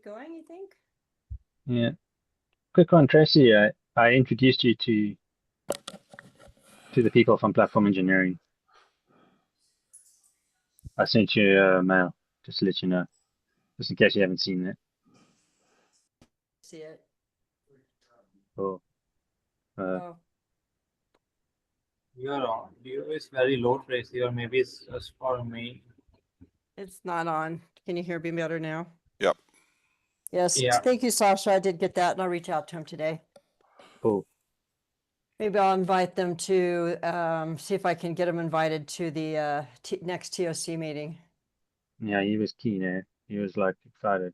going, you think? Yeah. Quick one, Tracy. I introduced you to the people from platform engineering. I sent you a mail just to let you know, just in case you haven't seen it. See it. Or uh, Oh, Your audio is very low, Tracy, or maybe it's just for me. it's not on. Can you hear me better now? Yep. Yes. Yeah. Thank you, Sasha. I did get that, and I'll reach out to him today. cool. Maybe I'll invite them to see if I can get them invited to the next TOC meeting. Yeah, he was keen. He was like excited.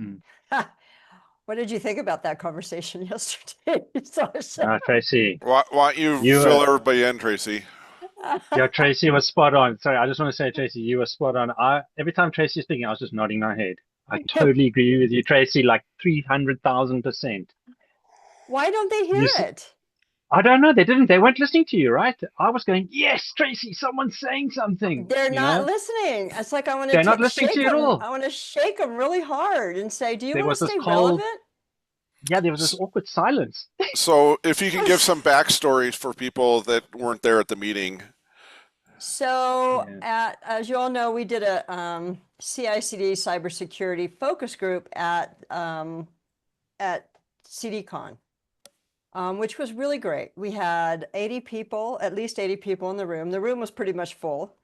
Mm. What did you think about that conversation yesterday, Sasha? Tracy, Why don't you you fill everybody in, Tracy? yeah, Tracy was spot on. Sorry, I just want to say, Tracy, you were spot on. Every time Tracy was speaking, I was just nodding my head. I totally agree with you, Tracy, like 300,000%. Why don't they You hear it? I don't know. They didn't. They weren't listening to you, right? I was going, yes, Tracy, someone's saying something. They're You not know, listening. It's like I want they're to not listening to shake you at them. all. I want to shake them really hard and say, "Do you There want to was this stay whole, relevant?" yeah, there was this S- awkward silence. So if you can give some backstory for people that weren't there at the meeting. So, Yeah. as you all know, we did a CI/CD cybersecurity focus group at CDCon, which was really great. We had 80 people, at least 80 people in the room. The room was pretty much full,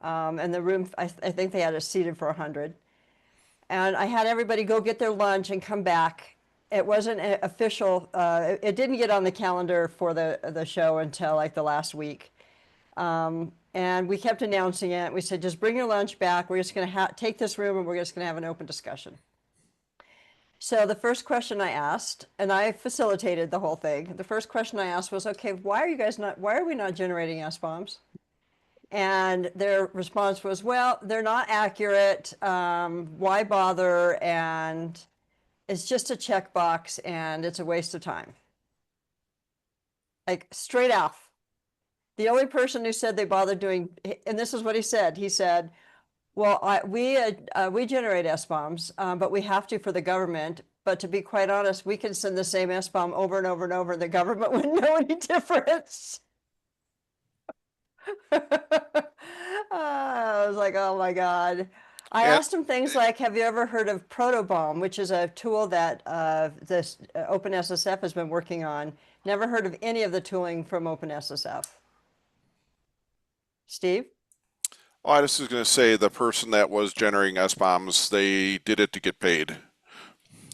and the room, I think they had it seated for 100. And I had everybody go get their lunch and come back. It wasn't official. It didn't get on the calendar for the show until like the last week. And we kept announcing it. We said, just bring your lunch back. We're just going to take this room and we're just going to have an open discussion. So the first question I asked, and I facilitated the whole thing. The first question I asked was, okay, why are we not generating S-bombs? And their response was, well, they're not accurate. Why bother? And it's just a checkbox and it's a waste of time. Like straight off. The only person who said they bothered doing, and this is what he said. He said, well, we generate S-bombs, but we have to for the government. But to be quite honest, we can send the same S-bomb over and over and over. The government wouldn't know any difference. I was like, oh my God. I And asked him things like, have you ever heard of Protobomb, which is a tool that this OpenSSF has been working on? Never heard of any of the tooling from OpenSSF. Steve? I just was going to say the person that was generating S-bombs, they did it to get paid.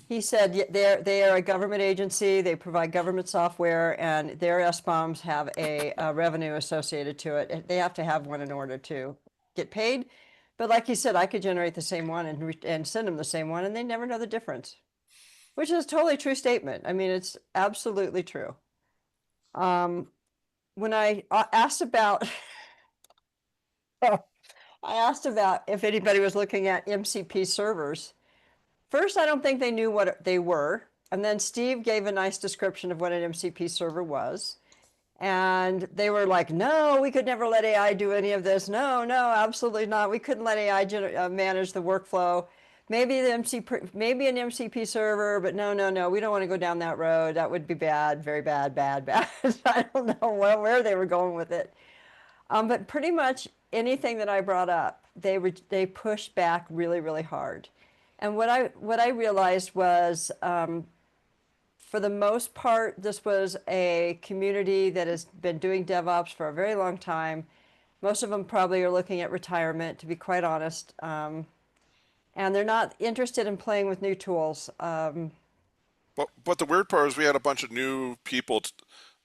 He said they are a government agency. They provide government software, and their S-bombs have a revenue associated to it. They have to have one in order to get paid. But like he said, I could generate the same one and send them the same one, and they never know the difference, which is a totally true statement. I mean, it's absolutely true. When I asked about, I asked about if anybody was looking at MCP servers. First, I don't think they knew what they were. And then Steve gave a nice description of what an MCP server was. And they were like, no, we could never let AI do any of this. No, no, absolutely not. We couldn't let AI manage the workflow. Maybe maybe an MCP server, but no, no, no. We don't want to go down that road. That would be bad, very bad, bad, bad. I don't know where they were going with it. But pretty much anything that I brought up, they pushed back really, really hard. And what I realized was, for the most part, this was a community that has been doing DevOps for a very long time. Most of them probably are looking at retirement, to be quite honest. And they're not interested in playing with new tools. But the weird part is we had a bunch of new people,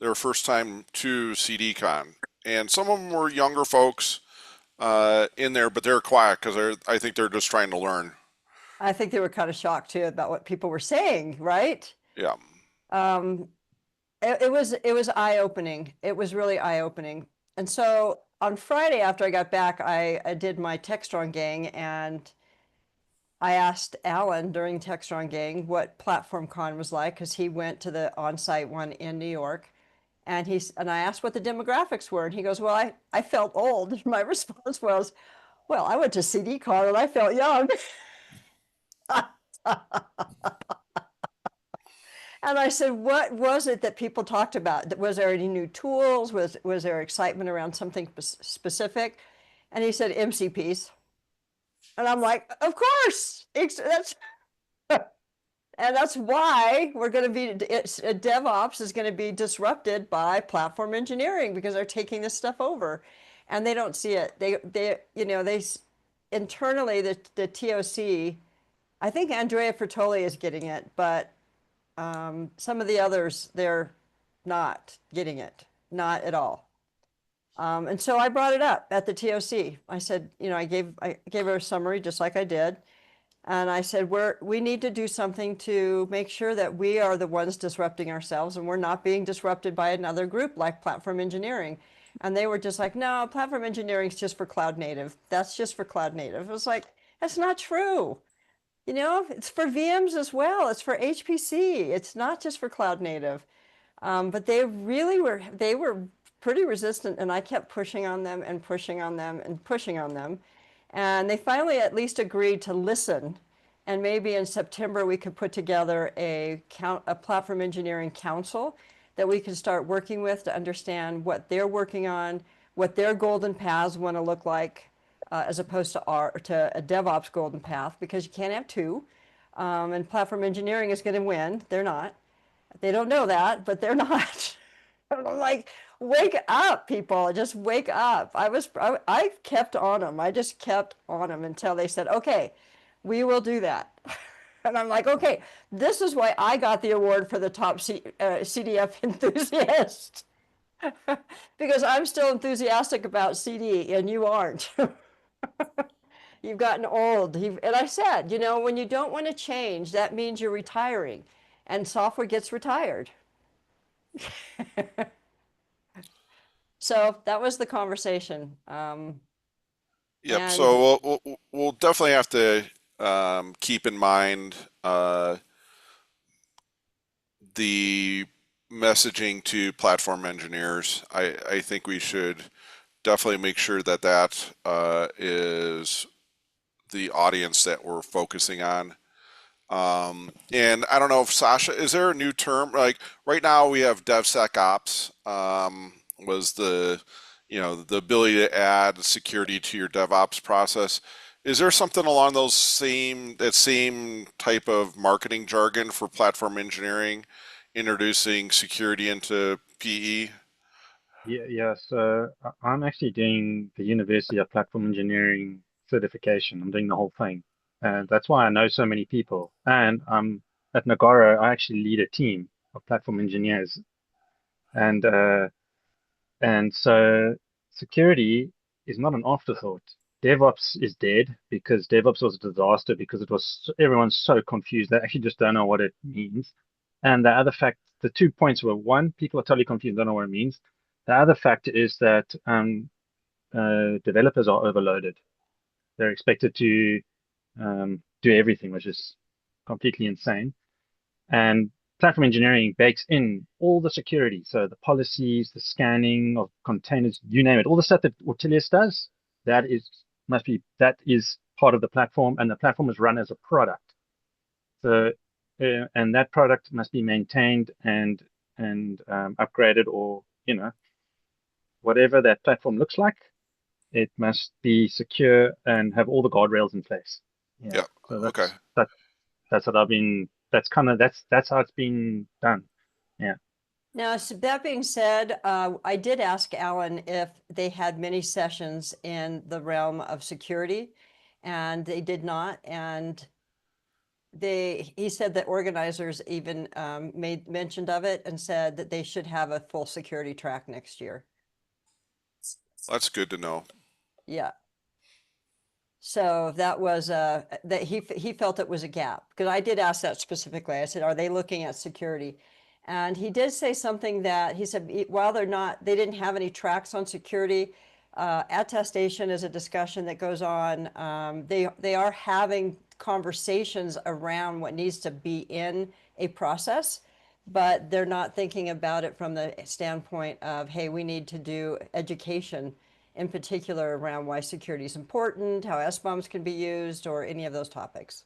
their first time to CDCon. And some of them were younger folks in there, but they're quiet because I think they're just trying to learn. I think they were kind of shocked too about what people were saying, right? Yeah. Um, it was eye-opening. It was really eye-opening. And so on Friday after I got back, I did my TechStrong Gang, and I asked Alan during TechStrong Gang what PlatformCon was like, because he went to the on-site one in New York. And I asked what the demographics were, and he goes, well, I felt old. My response was, well, I went to CDCon and I felt young. And I said, what was it that people talked about? Was there any new tools? Was there excitement around something specific? And he said, MCPs. And I'm like, of course, that's and that's why we're going to be, DevOps is going to be disrupted by platform engineering because they're taking this stuff over, and they don't see it. They internally the TOC. I think Andrea Fertoli is getting it, but some of the others, they're not getting it, not at all. And so I brought it up at the TOC. I said, I gave her a summary just like I did. And I said, we need to do something to make sure that we are the ones disrupting ourselves and we're not being disrupted by another group like platform engineering. And they were just like, no, platform engineering is just for cloud native. That's just for cloud native. It was like, that's not true. It's for VMs as well. It's for HPC. It's not just for cloud native. But they were pretty resistant, and I kept pushing on them and pushing on them and pushing on them. And they finally at least agreed to listen. And maybe in September we could put together a platform engineering council that we can start working with to understand what they're working on, what their golden paths want to look like, as opposed to a DevOps golden path, because you can't have two. And platform engineering is going to win. They're not. They don't know that, but they're not. I'm like, wake up, people! Just wake up. I kept on them. I just kept on them until they said, "Okay, we will do that." And I'm like, "Okay, this is why I got the award for the top CDF enthusiast." Because I'm still enthusiastic about CD and you aren't. You've gotten old. And I said, when you don't want to change, that means you're retiring, and software gets retired. So that was the conversation. Yep. And So we'll definitely have to keep in mind the messaging to platform engineers. I think we should definitely make sure that that is the audience that we're focusing on. And I don't know if Sasha, is there a new term? Like right now we have DevSecOps, was the ability to add security to your DevOps process. Is there something along that same type of marketing jargon for platform engineering, introducing security into PE? Yeah. So I'm actually doing the University of Platform Engineering certification. I'm doing the whole thing, and that's why I know so many people. And at Nagaro, I actually lead a team of platform engineers, and so security is not an afterthought. DevOps is dead because DevOps was a disaster because everyone's so confused. They actually just don't know what it means. And the 2 points were, one, people are totally confused, don't know what it means. The other fact is that developers are overloaded. They're expected to do everything, which is completely insane. And platform engineering bakes in all the security. So the policies, the scanning of containers, you name it, all the stuff that Ortelius does, that is part of the platform, and the platform is run as a product. So and that product must be maintained and upgraded, or whatever that platform looks like, it must be secure and have all the guardrails in place. Yeah. Yeah. So Okay. that's what I've been. That's how it's been done. Yeah. now, so that being said, I did ask Alan if they had many sessions in the realm of security, and they did not. And he said that organizers even made mention of it and said that they should have a full security track next year. That's good to know. Yeah. So that was that he felt it was a gap, because I did ask that specifically. I said, are they looking at security? And he did say something that he said, while they didn't have any tracks on security, attestation is a discussion that goes on. They are having conversations around what needs to be in a process, but they're not thinking about it from the standpoint of, hey, we need to do education in particular around why security is important, how SBOMs can be used, or any of those topics.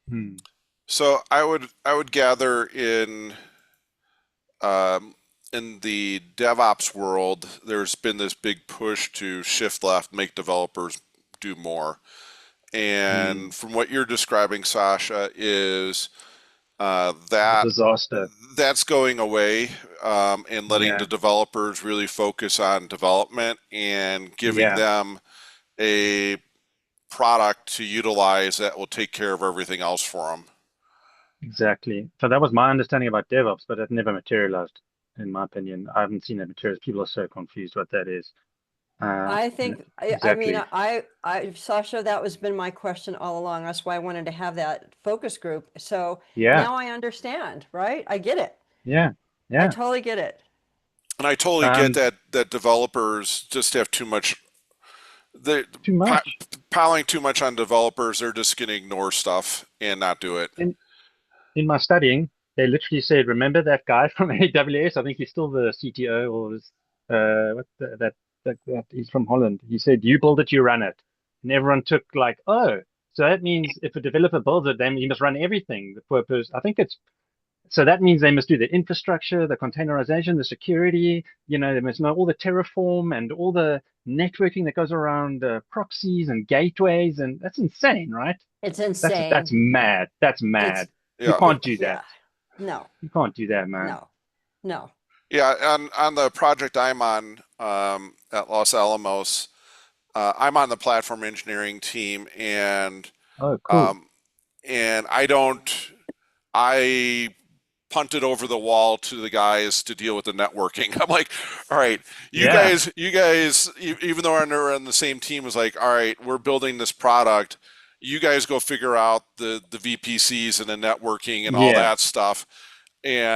Hmm. So I would gather um, in the DevOps world, there's been this big push to shift left, make developers do more. Mm, And from what you're describing, Sasha, is the that disaster. that's going away, and letting the Yeah, developers really focus on development and giving yeah, them a product to utilize that will take care of everything else for them. exactly. So that was my understanding about DevOps, but it never materialized, in my opinion. I haven't seen it materialize. People are so confused what that is. I And think, I mean, exactly. Sasha, that was been my question all along. That's why I wanted to have that focus group. So Yeah, now I understand, right? I get it. yeah, I yeah. totally get it. And I totally get Um, that developers just have too much. They too pi- much. piling too much on developers. They're just going to ignore stuff and not do it. In my studying, they literally said, remember that guy from AWS? I think he's still the CTO or was, that he's from Holland. He said, you build it, you run it. And everyone took like, oh, so that means if a developer builds it, then he must run everything. The purpose, I think it's, so that means they must do the infrastructure, the containerization, the security, they must know all the Terraform and all the networking that goes around proxies and gateways. And that's insane, right? It's That's insane. mad. That's It's, mad. You Yeah, can't do yeah, that. no, You can't do that, man. no, no. yeah. On the project I'm on, at Los Alamos, I'm on the platform engineering team, Oh, cool. um, and I punted over the wall to the guys to deal with the networking. I'm like, all right, Yeah, even though we're on the same team, was like, all right, we're building this product. You guys go figure out the VPCs and the networking and all yeah. that stuff.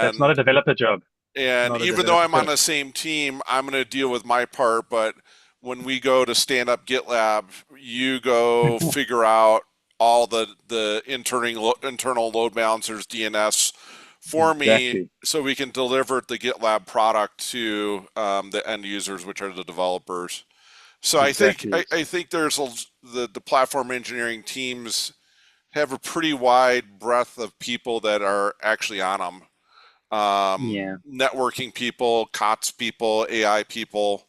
That's not a And developer job. and Not a even though developer I'm on job. the same team, I'm going to deal with my part. But when we go to stand up GitLab, you go figure out all the internal load balancers, DNS for me, Exactly. so we can deliver the GitLab product to the end users, which are the developers. So Exactly. I think the platform engineering teams have a pretty wide breadth of people that are actually on them, Yeah. networking people, COTS people, AI people.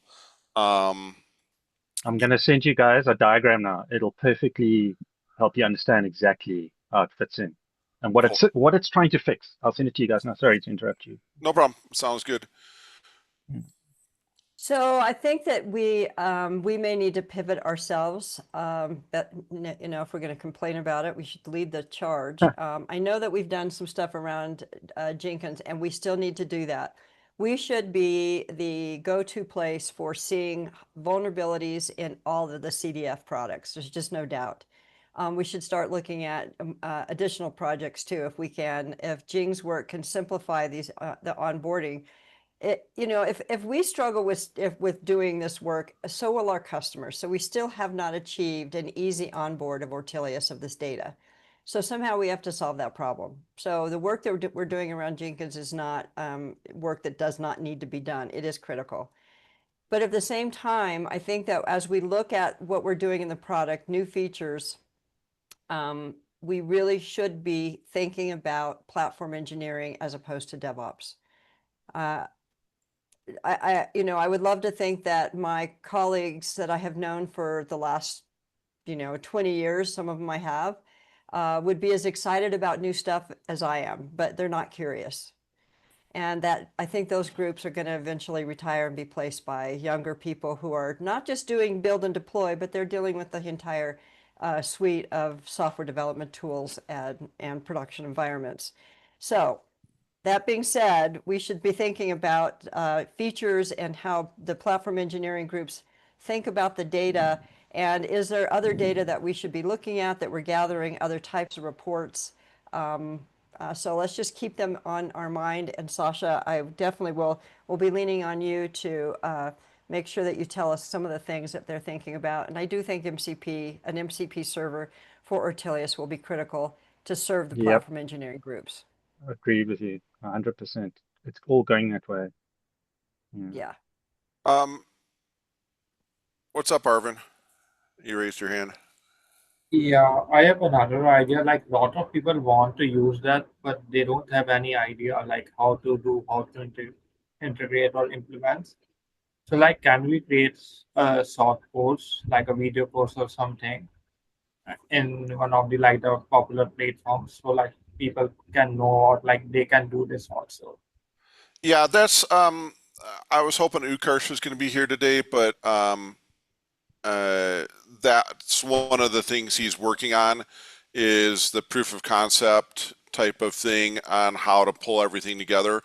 Um, I'm going to send you guys a diagram now. It'll perfectly help you understand exactly how it fits in and cool. what it's trying to fix. I'll send it to you guys now. Sorry to interrupt you. No problem. Sounds good. So I think that we may need to pivot ourselves. That if we're going to complain about it, we should lead the charge. I know that we've done some stuff around Jenkins, and we still need to do that. We should be the go-to place for seeing vulnerabilities in all of the CDF products. There's just no doubt. We should start looking at additional projects too, if we can. If Jing's work can simplify the onboarding, if we struggle with doing this work, so will our customers. So we still have not achieved an easy onboard of Ortelius of this data. So somehow we have to solve that problem. So the work that we're doing around Jenkins is not work that does not need to be done. It is critical. But at the same time, I think that as we look at what we're doing in the product, new features, we really should be thinking about platform engineering as opposed to DevOps. Uh, I would love to think that my colleagues that I have known for the last, 20 years, some of them I have, would be as excited about new stuff as I am, but they're not curious. And that I think those groups are going to eventually retire and be placed by younger people who are not just doing build and deploy, but they're dealing with the entire suite of software development tools and production environments. So that being said, we should be thinking about features and how the platform engineering groups think about the data. And is there other data that we should be looking at that we're gathering, other types of reports? So let's just keep them on our mind. And Sasha, I definitely will be leaning on you to make sure that you tell us some of the things that they're thinking about. And I do think an MCP server for Ortelius will be critical to serve the Yep. platform engineering groups. I agree with you 100%. It's all going that way. Yeah. Yeah. What's up, Arvin? You raised your hand. Yeah, I have another idea. Like a lot of people want to use that, but they don't have any idea like how to integrate or implement. So like, can we create a short course, like a video course or something, in one of the like the popular platforms, so like people can know or like they can do this also. Yeah, that's I was hoping Utkarsh was going to be here today, but uh, that's one of the things he's working on is the proof of concept type of thing on how to pull everything together.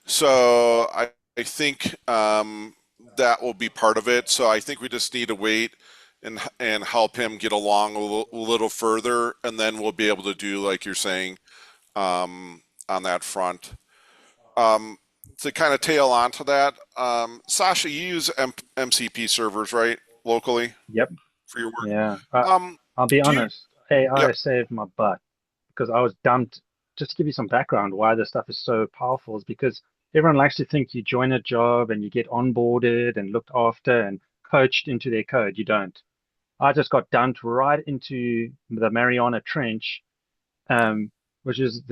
So I think that will be part of it. So I think we just need to wait and help him get along a little further, and then we'll be able to do like you're saying on that front. Um, to kind of tail onto that, Sasha, you use MCP servers, right, locally Yep. for your work? Yeah. Um, I'll be do you? honest. AI Yep. saved my butt because I was dumped. Just to give you some background, why this stuff is so powerful is because everyone likes to think you join a job and you get onboarded and looked after and coached into their code. You don't. I just got dumped right into the Mariana Trench, which is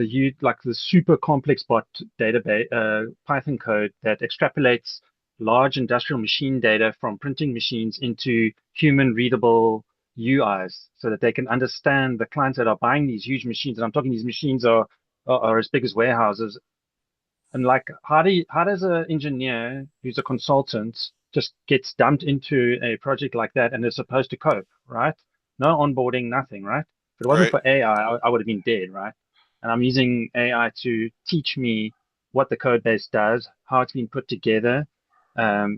like the super complex bot database Python code that extrapolates large industrial machine data from printing machines into human readable UIs so that they can understand the clients that are buying these huge machines. And I'm talking these machines are as big as warehouses, and like, how does an engineer who's a consultant just gets dumped into a project like that and is supposed to cope, right? No onboarding, nothing, right? If it wasn't Right. for AI, I would have been dead, right? And I'm using AI to teach me what the code base does, how it's been put together, how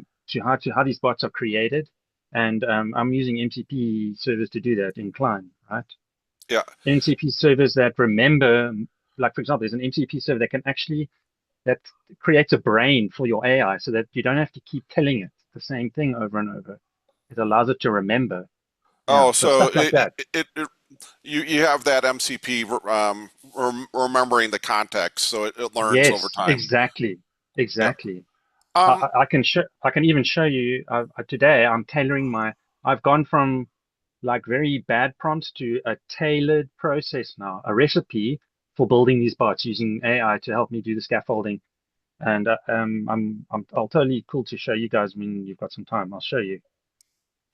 these bots are created, and I'm using MCP servers to do that in Klein, right? Yeah. MCP servers that remember, like for example, there's an MCP server that creates a brain for your AI so that you don't have to keep telling it the same thing over and over. It allows it to remember. Yeah, Oh, so so stuff like that. you have that MCP remembering the context, so it learns over Yes, time. exactly, Yeah. exactly. Um. I can even show you today. I'm tailoring my. I've gone from like very bad prompts to a tailored process now, a recipe for building these bots using AI to help me do the scaffolding. And I'll totally cool to show you guys when you've got some time. I'll show you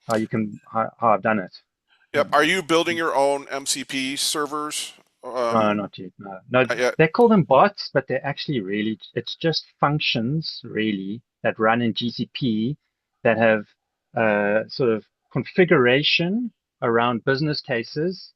how I've done it. Yep. Yeah. Are you building your own MCP servers? No, not yet. No, no, Not yet. they call them bots, but they're actually really, it's just functions really that run in GCP that have sort of configuration around business cases.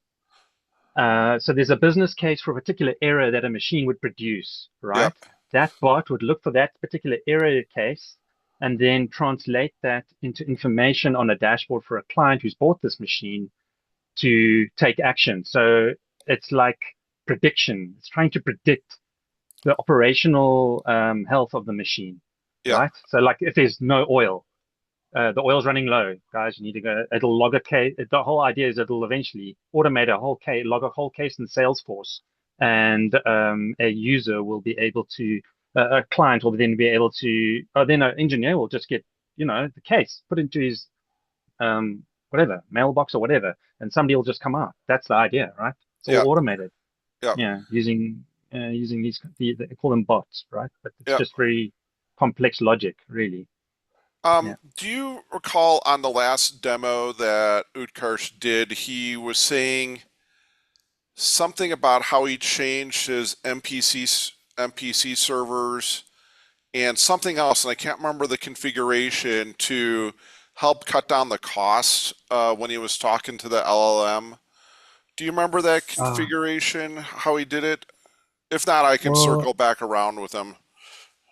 So there's a business case for a particular error that a machine would produce, Yep. right? That bot would look for that particular error case and then translate that into information on a dashboard for a client who's bought this machine to take action. So it's like prediction. It's trying to predict the operational health of the machine, Yep. right? So like if there's no oil, the oil's running low, guys, you need to go. It'll log a case. The whole idea is it'll eventually automate a whole case, log a whole case in Salesforce, and a user will be able to, a client will then be able to, or then an engineer will just get, the case put into his whatever mailbox or whatever, and somebody will just come out. That's the idea, right? It's all Yep. automated. Yep. Yeah, using these, they call them bots, right? But it's Yep. just very complex logic, really. Yeah. Do you recall on the last demo that Utkarsh did, he was saying something about how he changed his MPC servers and something else, and I can't remember the configuration to help cut down the cost when he was talking to the LLM. Do you remember that Uh, configuration, how he did it? If not, I can well, circle back around with him.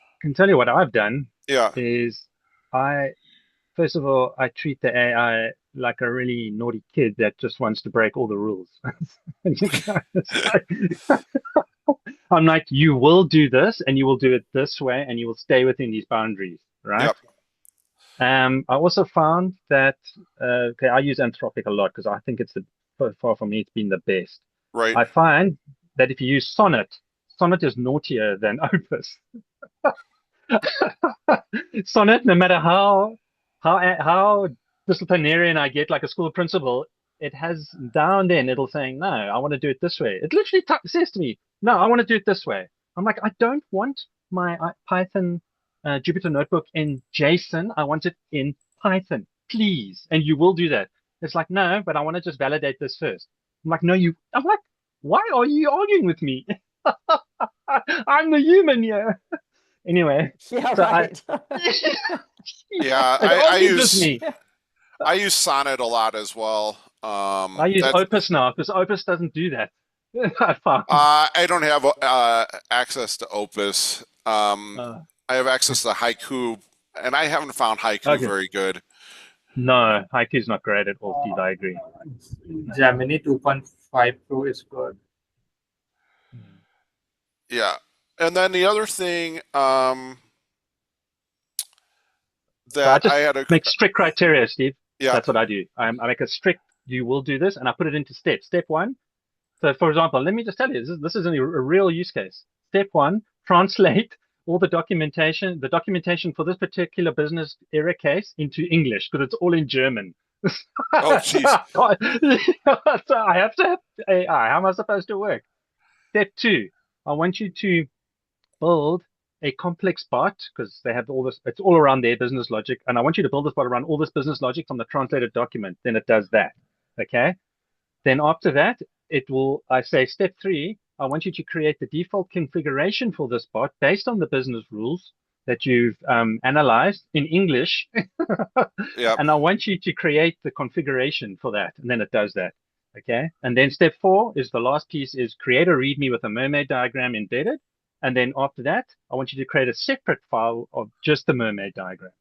I can tell you what I've done Yeah. is I, first of all, I treat the AI like a really naughty kid that just wants to break all the rules. It's like, I'm like, you will do this and you will do it this way and you will stay within these boundaries, right? Yep. I also found that okay, I use Anthropic a lot because I think it's far for me it's been the best. Right. I find that if you use Sonnet, Sonnet is naughtier than Opus. Sonnet, no matter how disciplinarian I get, like a school principal, it has down then it'll saying, no, I want to do it this way. It literally says to me, no, I want to do it this way. I'm like, I don't want my Python Jupyter notebook in JSON. I want it in Python, please. And you will do that. It's like, no, but I want to just validate this first. I'm like, no, I'm like, why are you arguing with me? I'm the human here. Anyway, Yeah, so right. Yeah, it argues with me. I use Sonnet a lot as well. I use That's Opus now because Opus doesn't do that. I found. I don't have access to Opus. Uh, I have access to Haiku, and I haven't found Haiku okay. very good. No, Haiku's not great at all, Steve. I agree. Gemini 2.5 Pro is good. Yeah, and then the other thing So I that just I had a make strict criteria, Steve. yeah That's what I do. I make a strict, you will do this, and I put it into steps. Step one. So, for example, let me just tell you, this is a real use case. Step one, translate all the documentation for this particular business error case into English because it's all in German. oh jeez So I have to have AI. How am I supposed to work? Step two, I want you to build a complex bot because they have all this, it's all around their business logic. And I want you to build this bot around all this business logic from the translated document. Then it does that. Okay. Then after that, I say step three, I want you to create the default configuration for this bot based on the business rules that you've analyzed in English. yeah And I want you to create the configuration for that. And then it does that. Okay. And then step four is the last piece is create a README with a mermaid diagram embedded. And then after that, I want you to create a separate file of just the mermaid diagram.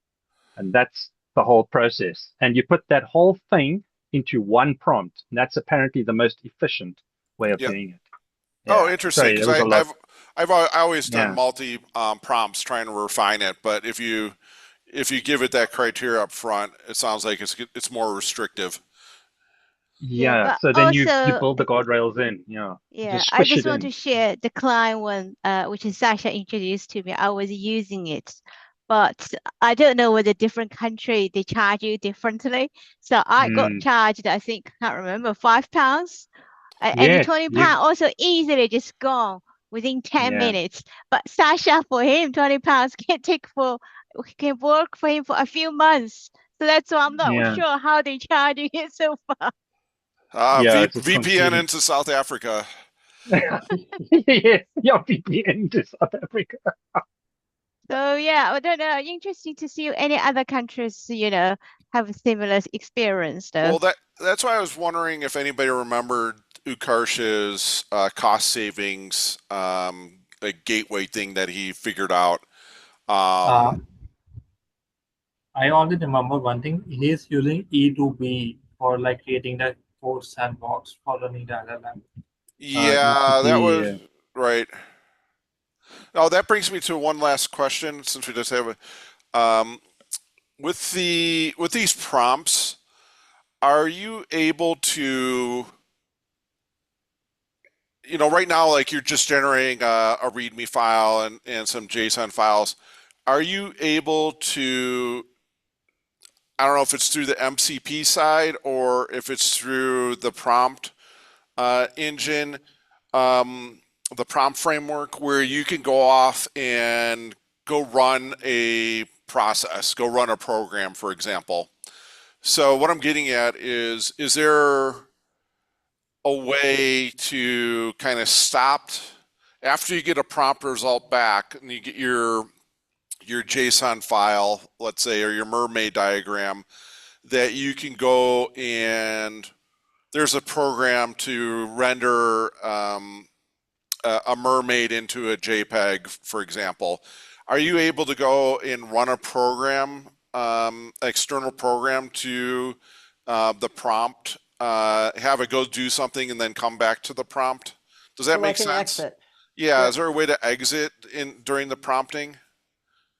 And that's the whole process. And you put that whole thing into one prompt. And that's apparently the most efficient way of yeah. doing it. Oh, Yeah. interesting. Sorry, Because there was a lot. I've always done Yeah. multi prompts trying to refine it, but if you give it that criteria up front, it sounds like it's more restrictive. Yeah, Yeah. but So then you also, build the guardrails in. Yeah. You yeah, just I squish just it want to in. share the client one, which is Sasha introduced to me. I was using it, but I don't know whether different country they charge you differently. So I got Mm. charged, I think, can't remember, £5. And the Yes. 20 pound also easily just gone within 10 Yeah. minutes. But Sasha, for him, £20 can work for him for a few months. So that's why I'm not Yeah. sure how they charging it so far. Yeah. It's just VPN confusing. into South Africa. Yes. Yeah. VPN to South Africa. So yeah, I don't know. Interesting to see any other countries, have a similar experience though. Well, that's why I was wondering if anybody remembered Ukarsh's cost savings a gateway thing that he figured out. I only remember one thing. He's using E2B for like creating the code sandbox for running the LLM. Yeah, that was ETP, right. Oh, that brings me to one last question since we just have a with these prompts, are you able to right now like you're just generating a README file and some JSON files. Are you able to I don't know if it's through the MCP side or if it's through the prompt engine, the prompt framework, where you can go off and go run a process, go run a program, for example. So what I'm getting at is there a way to kind of stop after you get a prompt result back and you get your JSON file, let's say, or your mermaid diagram, that you can go and there's a program to render a mermaid into a JPEG, for example. Are you able to go and run a program, external program to the prompt, have it go do something and then come back to the prompt? Does that So make like an sense? exit. Yeah, Yeah. is there a way to exit during the prompting?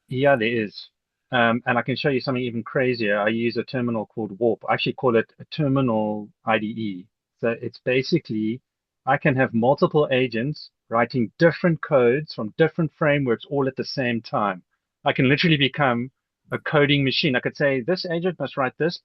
Yeah, there is. And I can show you something even crazier. I use a terminal called Warp. I actually call it a terminal IDE. So it's basically, I can have multiple agents writing different codes from different frameworks all at the same time. I can literally become a coding machine. I could say, this agent must write this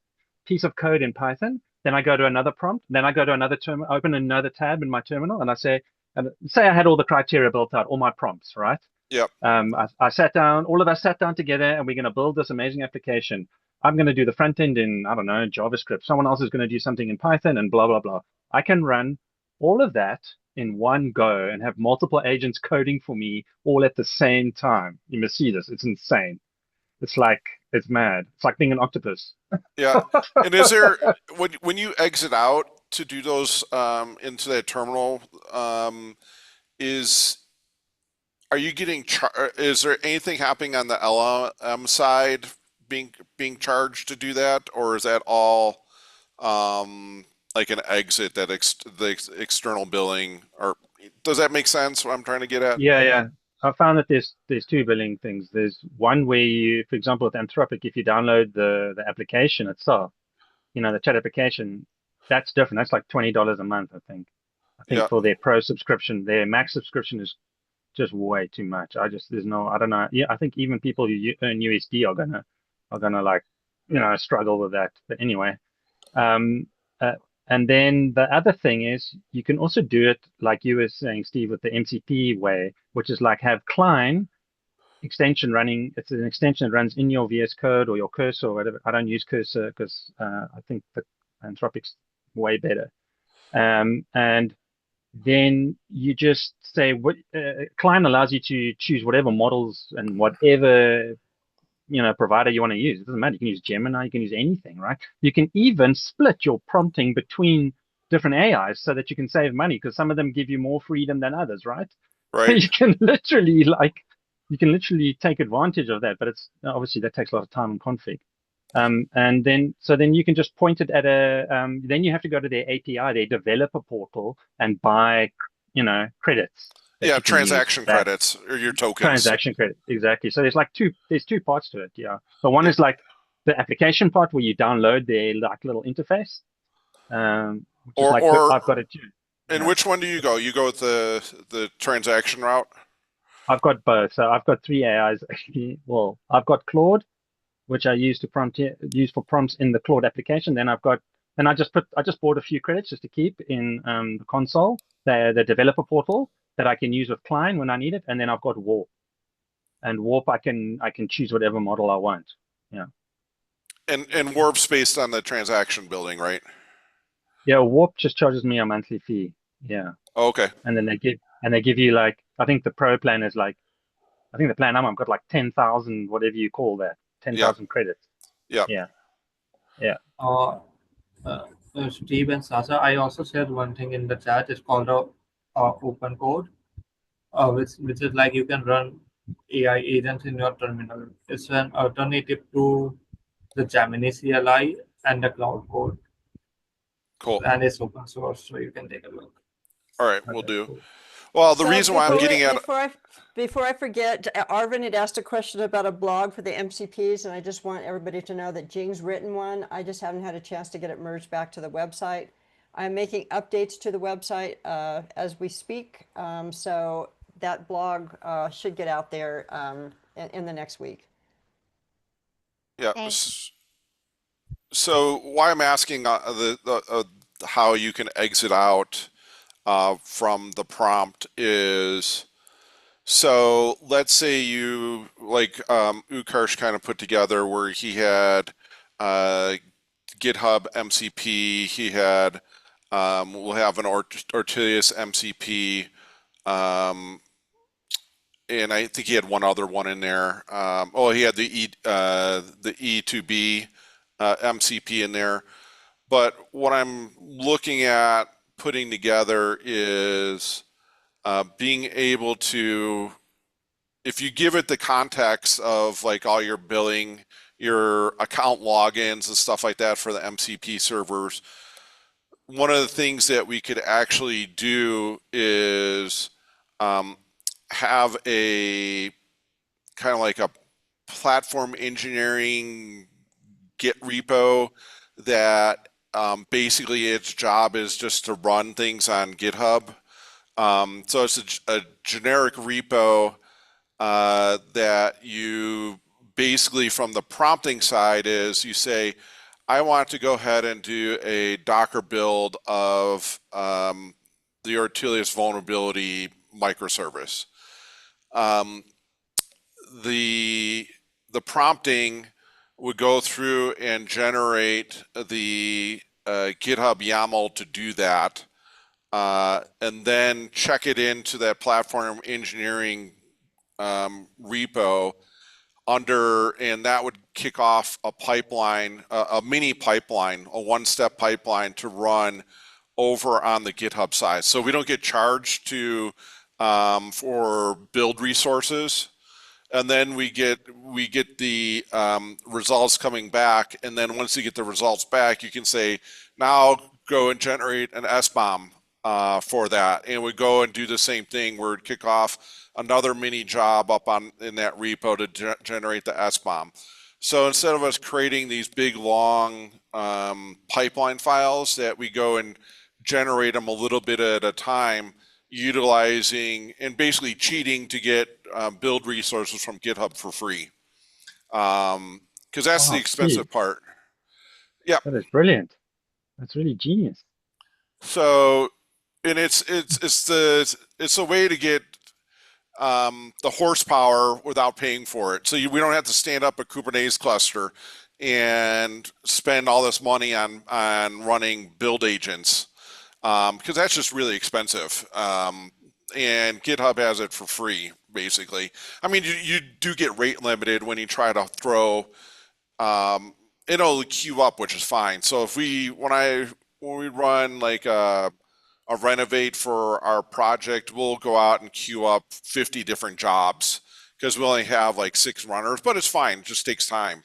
piece of code in Python. Then I go to another prompt. Then I go to another terminal, open another tab in my terminal, and I say I had all the criteria built out, all my prompts, right? Yep. I sat down, all of us sat down together, and we're going to build this amazing application. I'm going to do the front end in, I don't know, JavaScript. Someone else is going to do something in Python and blah, blah, blah. I can run all of that in one go and have multiple agents coding for me all at the same time. You must see this. It's insane. It's mad. It's like being an octopus. Yeah. And is there, when you exit out to do those into that terminal, are you getting is there anything happening on the LM side being charged to do that, or is that all like an exit that the external billing, or does that make sense what I'm trying to get at? Yeah. I found that there's two billing things. There's one where you, for example, with Anthropic, if you download the application itself, the chat application, that's different. That's like $20 a month, I think. I think Yeah. for their pro subscription, their max subscription is just way too much. I don't know. Yeah, I think even people who earn USD are gonna like, struggle with that. But anyway, um, and then the other thing is you can also do it like you were saying, Steve, with the MCP way, which is like have Klein extension running. It's an extension that runs in your VS Code or your Cursor or whatever. I don't use Cursor because I think the Anthropic's way better. And then you just say what Klein allows you to choose whatever models and whatever provider you want to use. It doesn't matter. You can use Gemini, you can use anything, right? You can even split your prompting between different AIs so that you can save money because some of them give you more freedom than others, right? Right. You can literally take advantage of that, but it's obviously that takes a lot of time and config. And then you can just point it at then you have to go to their API, their developer portal, and buy, credits. Yeah, transaction credits or your tokens. Transaction credit, exactly. So there's two parts to it, yeah. But one is like the application part where you download their like little interface. I've got it too. And which one do you go? You go with the transaction route? I've got both. So I've got three AIs actually. Well, I've got Claude, which I use for prompts in the Claude application. Then I just bought a few credits just to keep in the console, the developer portal that I can use with Klein when I need it. And then I've got Warp. And Warp I can choose whatever model I want. Yeah. And Warp's based on the transaction building, right? Yeah, Warp just charges me a monthly fee. Yeah. Oh, okay. And then they give you like, I think the pro plan is like, I think the plan I've got like 10,000, whatever you call that, 10,000 credits. Yeah. Steve and Sasha, I also shared one thing in the chat. It's called open code, which is like you can run AI agents in your terminal. It's an alternative to the Gemini CLI and the Cloud Code. Cool. And it's open source, so you can take a look. All right, we'll do. Well, the reason why I'm getting at before I forget, Arvin had asked a question about a blog for the MCPs, and I just want everybody to know that Jing's written one. I just haven't had a chance to get it merged back to the website. I'm making updates to the website as we speak, so that blog should get out there in the next week. Yeah. Thanks. So why I'm asking how you can exit out from the prompt is, so let's say you, like Utkarsh kind of put together where he had GitHub MCP, he had, we'll have an Ortelius MCP, and I think he had one other one in there. He had the E2B MCP in there. But what I'm looking at putting together is being able to, if you give it the context of like all your billing, your account logins and stuff like that for the MCP servers, one of the things that we could actually do is have a kind of like a platform engineering Git repo that basically its job is just to run things on GitHub. So it's a generic repo that you basically, from the prompting side, is you say, I want to go ahead and do a Docker build of the Ortelius vulnerability microservice. Um, the prompting would go through and generate the GitHub YAML to do that, and then check it into that platform engineering repo and that would kick off a pipeline, a mini pipeline, a one-step pipeline to run over on the GitHub side. So we don't get charged for build resources, and then we get the results coming back, and then once you get the results back, you can say, now go and generate an SBOM for that, and we go and do the same thing where it kick off another mini job up in that repo to generate the SBOM. So instead of us creating these big long pipeline files, that we go and generate them a little bit at a time, utilizing and basically cheating to get build resources from GitHub for free, because that's the expensive part. Yeah, that is brilliant. That's really genius. So, and it's a way to get the horsepower without paying for it. So we don't have to stand up a Kubernetes cluster and spend all this money on running build agents, because that's just really expensive. And GitHub has it for free, basically. I mean, you do get rate limited when you try to throw. It'll queue up, which is fine. So when we run like a renovate for our project, we'll go out and queue up 50 different jobs because we only have like 6 runners, but it's fine. It just takes time.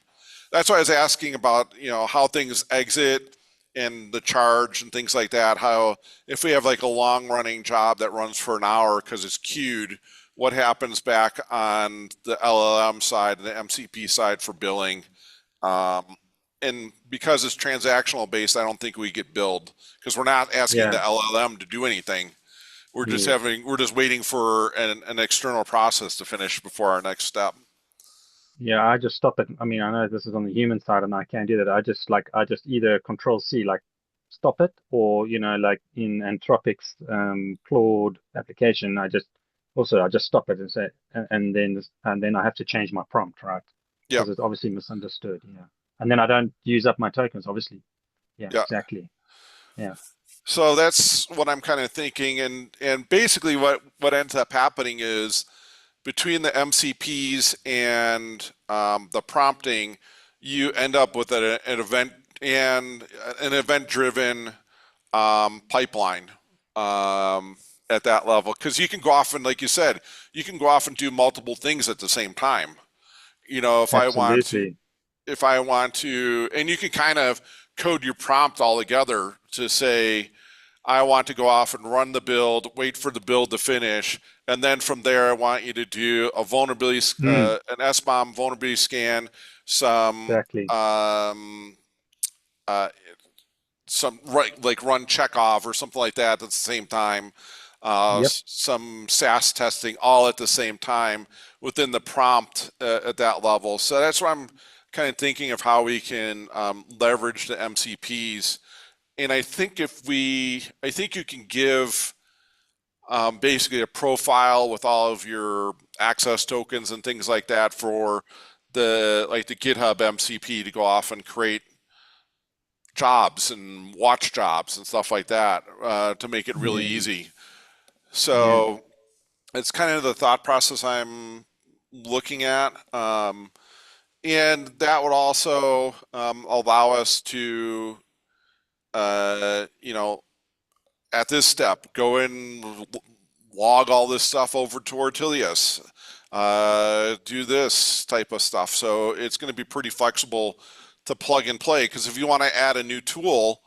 That's why I was asking about, how things exit and the charge and things like that. How, if we have like a long running job that runs for an hour because it's queued, what happens back on the LLM side and the MCP side for billing? And because it's transactional based, I don't think we get billed because we're not asking the LLM to do anything. We're just waiting for an external process to finish before our next step. Yeah, I just stop it. I mean, I know this is on the human side and I can't do that. I just either Control C, like stop it, or like in Anthropic's Claude application, I just stop it and say, and then I have to change my prompt, right? Yeah. Because it's obviously misunderstood. Yeah. And then I don't use up my tokens, obviously. Yeah. Exactly. Yeah. So that's what I'm kind of thinking, and basically what ends up happening is between the MCPs and the prompting, you end up with an event and an event-driven pipeline at that level, because you can go off and, like you said, you can go off and do multiple things at the same time. Absolutely. If I want to, and you can kind of code your prompt all together to say, I want to go off and run the build, wait for the build to finish, and then from there, I want you to do a vulnerability, an SBOM vulnerability scan, some run checkoff or something like that at the same time. Some SAS testing all at the same time within the prompt at that level. So that's what I'm kind of thinking of, how we can leverage the MCPs. And I think you can give basically a profile with all of your access tokens and things like that for the GitHub MCP to go off and create jobs and watch jobs and stuff like that to make it really easy. So it's kind of the thought process I'm looking at. And that would also allow us to, at this step, go and log all this stuff over to Ortelius, do this type of stuff. So it's going to be pretty flexible to plug and play, because if you want to add a new tool,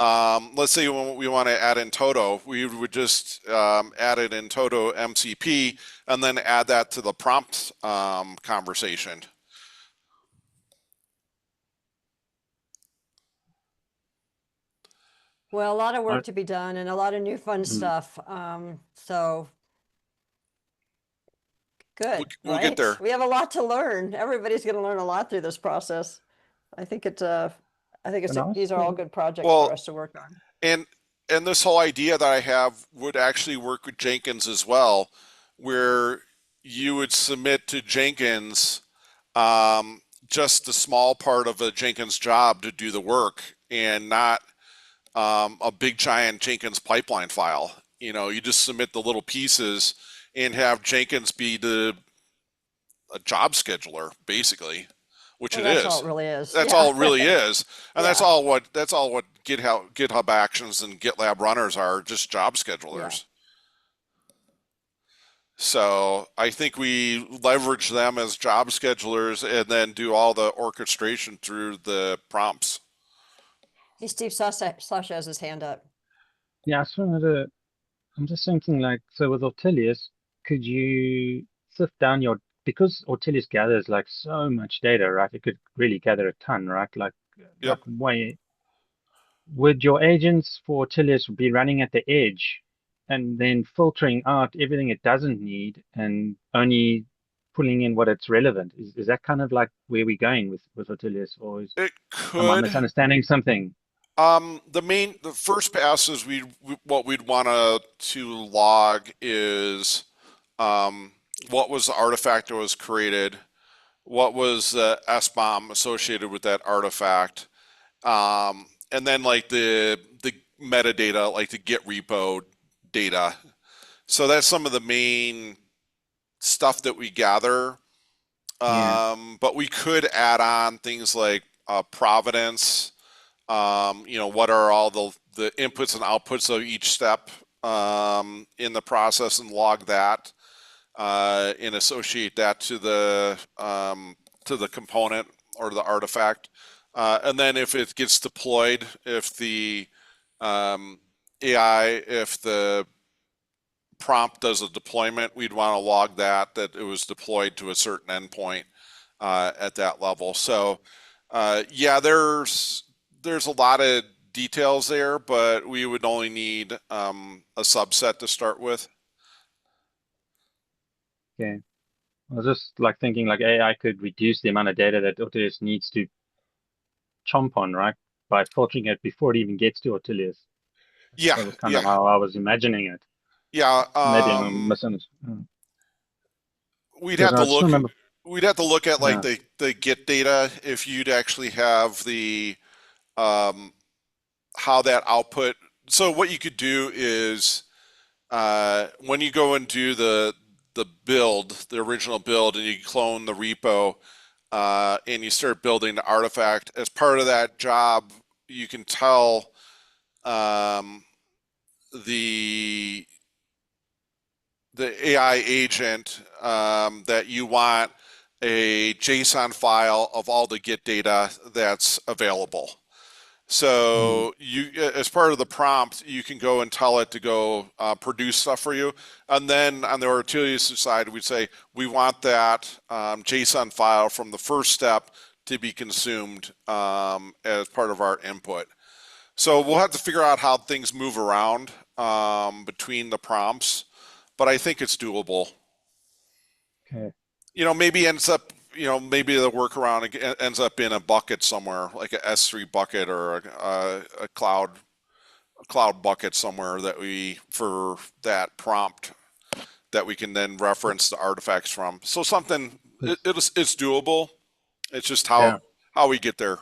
let's say we want to add in Toto, we would just add it in Toto MCP and then add that to the prompt conversation. Well, a lot of work to be done and a lot of new fun stuff. So good. We'll get there. We have a lot to learn. Everybody's going to learn a lot through this process. I think it's And these are all good projects Well, for us to work on. and this whole idea that I have would actually work with Jenkins as well, where you would submit to Jenkins just the small part of a Jenkins job to do the work and not a big giant Jenkins pipeline file. You just submit the little pieces and have Jenkins be a job scheduler, basically, which Well, it that's all is. it really is. That's Yeah. all it really is, and Yeah. that's all what GitHub Actions and GitLab runners are, just job schedulers. So I think we leverage them as job schedulers and then do all the orchestration through the prompts. Hey, Steve, Sasha has his hand up. Yeah, I just wanted to, I'm just thinking like, so with Ortelius, could you sift down because Ortelius gathers like so much data, right? It could really gather a ton, right? Like Yep. way, would your agents for Ortelius be running at the edge and then filtering out everything it doesn't need and only pulling in what it's relevant? Is that kind of like where we're going with Ortelius, or It am I could. misunderstanding something? The first pass is what we'd want to log is what was the artifact that was created, what was the SBOM associated with that artifact, and then like the metadata, like the Git repo data. So that's some of the main stuff that we gather. Yeah. But we could add on things like provenance. What are all the inputs and outputs of each step in the process, and log that and associate that to the component or the artifact. And then if it gets deployed, if the if the prompt does a deployment, we'd want to log that it was deployed to a certain endpoint at that level. So yeah, there's a lot of details there, but we would only need a subset to start with. Okay. I was just like thinking like AI could reduce the amount of data that Ortelius needs to chomp on, right? By filtering it before it even gets to Ortelius. Yeah, That was kind of yeah, how I was imagining it. yeah. Maybe I'm misunderstanding. We'd Because have to I just look. remember, We'd have to look at like yeah, the Git data if you'd actually have the um, how that output. So what you could do is when you go and do the build, the original build, and you clone the repo and you start building the artifact, as part of that job, you can tell um, the AI agent that you want a JSON file of all the Git data that's available. So you, as part of the prompt, you can go and tell it to go produce stuff for you. And then on the Ortelius side, we'd say we want that JSON file from the first step to be consumed as part of our input. So we'll have to figure out how things move around between the prompts, but I think it's doable. okay, Maybe ends up, maybe the workaround ends up in a bucket somewhere, like a S3 bucket or a cloud bucket somewhere for that prompt that we can then reference the artifacts from. So something, 'cause- it's doable. It's just yeah. how we get there.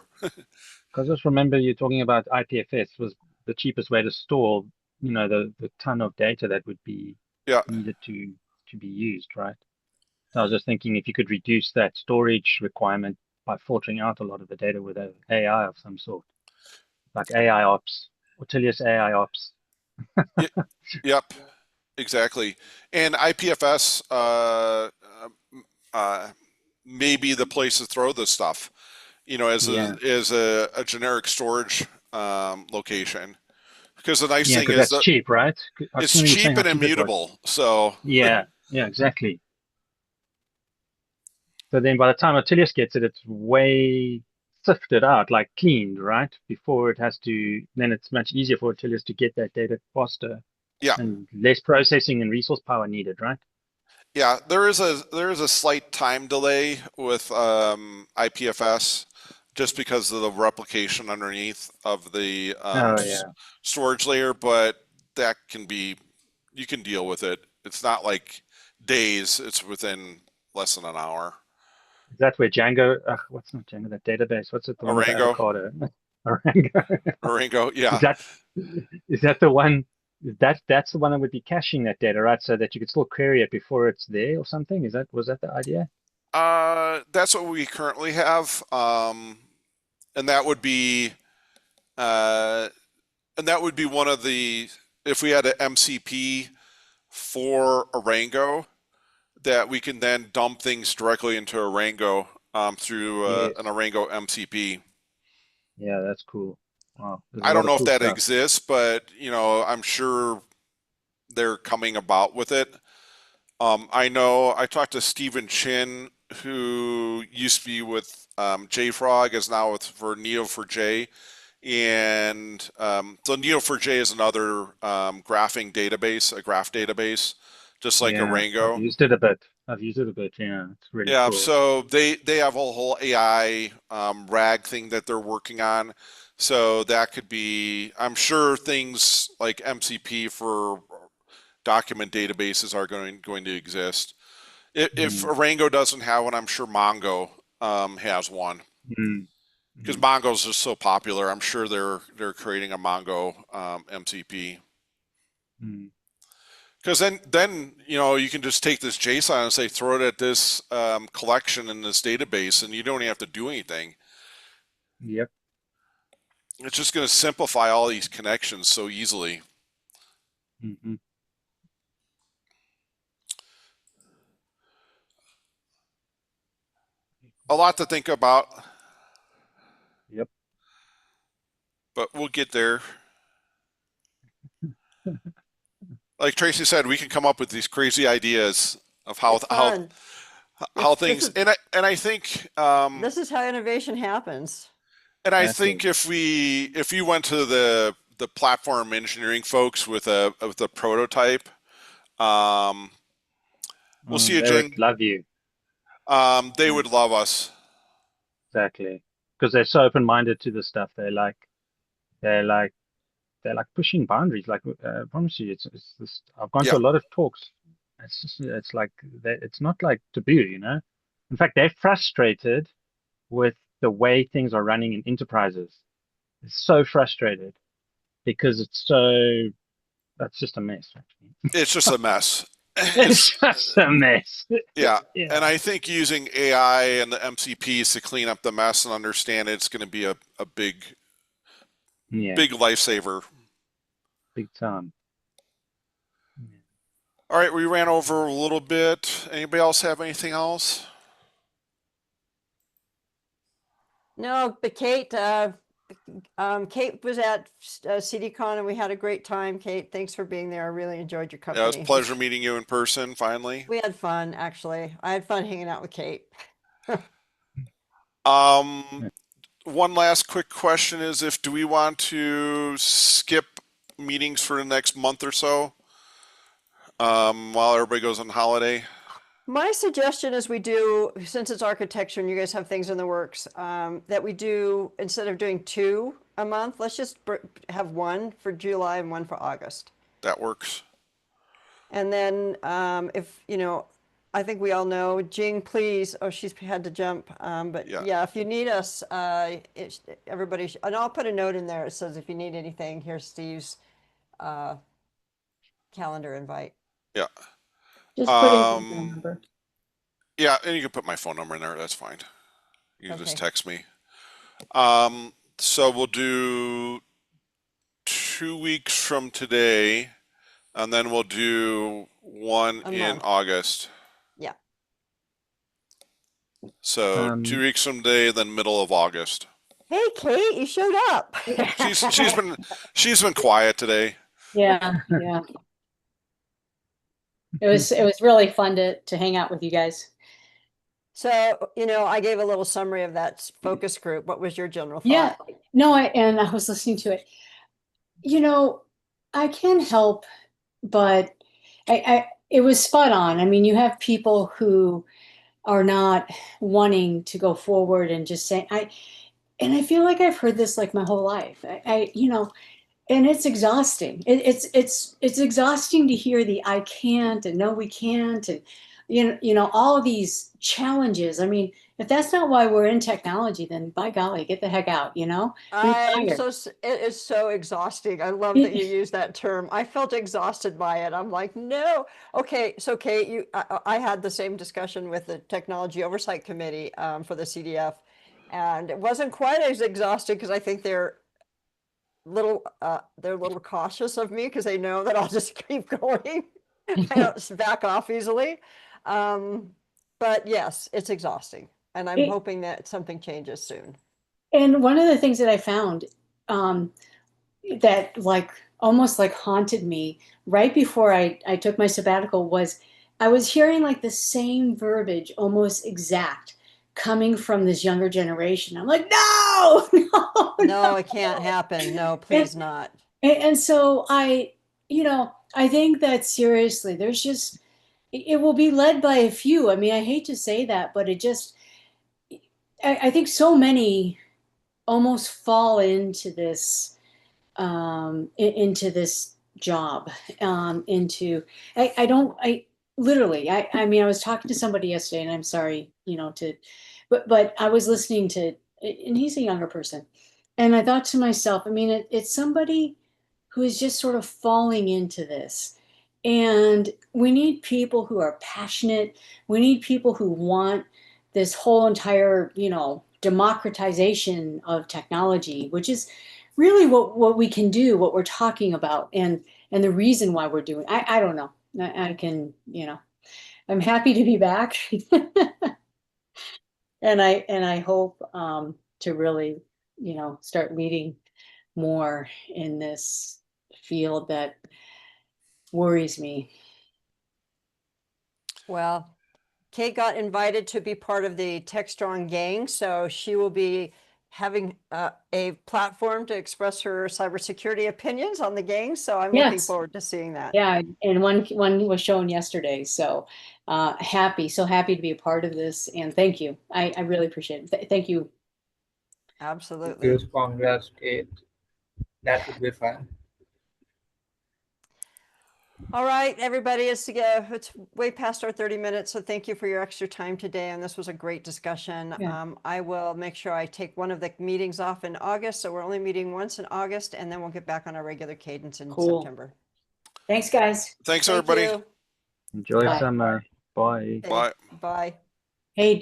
Because just remember you talking about IPFS was the cheapest way to store, the ton of data that would be Yeah. needed to be used, right? So I was just thinking if you could reduce that storage requirement by filtering out a lot of the data with an AI of some sort, like AI ops, Ortelius AI ops. Yep. Exactly. And IPFS uh, may be the place to throw this stuff, as Yeah, a generic storage location. Because the nice yeah, thing because is that's that cheap, right? I it's just remember you saying cheap how and cheap it was. immutable. So Yeah, yeah, exactly. So then by the time Ortelius gets it, it's way sifted out, like cleaned, right? Before it has to, then it's much easier for Ortelius to get that data faster yeah, and less processing and resource power needed, right? yeah, there is a slight time delay with IPFS, just because of the replication underneath of the Oh yeah, storage layer, but that can be, you can deal with it. It's not like days, it's within less than an hour. is that where Django? What's not Django? That database? What's it? The one with the Orango, avocado? Orango. Orango, Is yeah. that the one? That's the one that would be caching that data, right? So that you could still query it before it's there or something. Was that the idea? That's what we currently have. And that would be, uh, one of the, if we had an MCP for Orango, that we can then dump things directly into Orango through Yes. an Orango MCP. Yeah, that's cool. Wow, there's a I lot don't of know if cool that stuff. exists, but I'm sure they're coming about with it. I know I talked to Stephen Chin, who used to be with JFrog, is now for Neo4j. And so Neo4j is another graphing database, a graph database, just like Yeah, I've Orango. used it a bit. Yeah, it's really Yeah, cool. so they have a whole AI RAG thing that they're working on. So that could be, I'm sure things like MCP for document databases are going to exist. If Mm, Orango doesn't have one, I'm sure Mongo has one. mm, Because mm, Mongo's just so popular, I'm sure they're creating a Mongo MCP. mm. Because then you can just take this JSON and say throw it at this collection in this database, and you don't even have to do anything. Yep. It's just going to simplify all these connections so easily. Hmm. A lot to think about, Yep. but we'll get there. Like Tracy said, we can come up with these crazy ideas of It's fun. how This things, is and I think this is how innovation happens. Exactly. if you went to the platform engineering folks with a prototype, we'll see you, They would Jing. love you. They Yeah, would love us. exactly. Because they're so open-minded to the stuff. They're like pushing boundaries. Like I promise you, it's this. I've gone Yeah, to a lot of talks. It's like it's not like taboo, you know. In fact, they're frustrated with the way things are running in enterprises. They're so frustrated because that's just a mess, actually. it's just a mess. It's just a mess. Yeah, and Yeah. I think using AI and the MCPs to clean up the mess and understand it's going to be a Yeah, big lifesaver. big time. Yeah. All right, we ran over a little bit. Anybody else have anything else? No, but Kate, Kate was at CDCon and we had a great time. Kate, thanks for being there. I really enjoyed your Yeah, it was a company. pleasure meeting you in person finally. We had fun, actually. I had fun hanging out with Kate. Um, one last quick question is do we want to skip meetings for the next month or so while everybody goes on holiday? My suggestion is we do, since it's architecture and you guys have things in the works, that we do, instead of doing 2 a month, let's just have 1 for July and 1 for August. That works. And then if, I think we all know, Jing, please, oh, she's had to jump. But Yeah. yeah, if you need us, everybody, and I'll put a note in there. It says, if you need anything, here's Steve's calendar invite. Yeah. Just put in your phone number. Yeah, and you can put my phone number in there. That's fine. You can just Okay. text me. So we'll do 2 weeks from today, and then we'll do one A in month. August. Yeah. So 2 weeks from today, then middle of August. Hey, Kate, you showed up. She's been quiet today. Yeah, yeah. It was really fun to hang out with you guys. So, I gave a little summary of that focus group. What was your general thought? Yeah, no, and I was listening to it. I can't help, but it was spot on. I mean, you have people who are not wanting to go forward and just saying, And I feel like I've heard this like my whole life. And it's exhausting. It's exhausting to hear the I can't and no, we can't, and all of these challenges. I mean, if that's not why we're in technology, then by golly, get the heck out, retire. It is so exhausting. I love that you use that term. I felt exhausted by it. I'm like, no. Okay, so Kate, I had the same discussion with the Technology Oversight Committee for the CDF, and it wasn't quite as exhausting because I think they're a little cautious of me because they know that I'll just keep going. I don't back off easily. But yes, it's exhausting, and I'm hoping that something changes soon. And one of the things that I found that like almost like haunted me right before I took my sabbatical was I was hearing like the same verbiage, almost exact, coming from this younger generation. I'm like, no, no, No, it can't happen. No, please not. And so I think that seriously, there's just, it will be led by a few. I mean, I hate to say that, but I think so many almost fall into this job, I literally, I mean, I was talking to somebody yesterday, and I'm sorry, but I was listening to, and he's a younger person, and I thought to myself, I mean, it's somebody who is just sort of falling into this. And we need people who are passionate. We need people who want this whole entire, democratization of technology, which is really what we can do, what we're talking about, and the reason why we're doing. I don't know. I can, I'm happy to be back, and I hope to really, start leading more in this field that worries me. Well, Kate got invited to be part of the TechStrong gang, so she will be having a platform to express her cybersecurity opinions on the gang. So I'm looking Yes. forward to seeing that. Yeah, and one was shown yesterday. So so happy to be a part of this, and thank you. I really appreciate it. Thank you. Absolutely. Huge congrats, Kate. That would be fun. All right, everybody, it's way past our 30 minutes, so thank you for your extra time today, and this was a great discussion. Yeah. I will make sure I take one of the meetings off in August, so we're only meeting once in August, and then we'll get back on our regular cadence in Cool. September. Thanks, guys. Thanks, Thank everybody. you. Enjoy Bye. summer. Bye. Okay, Bye. bye. Hey,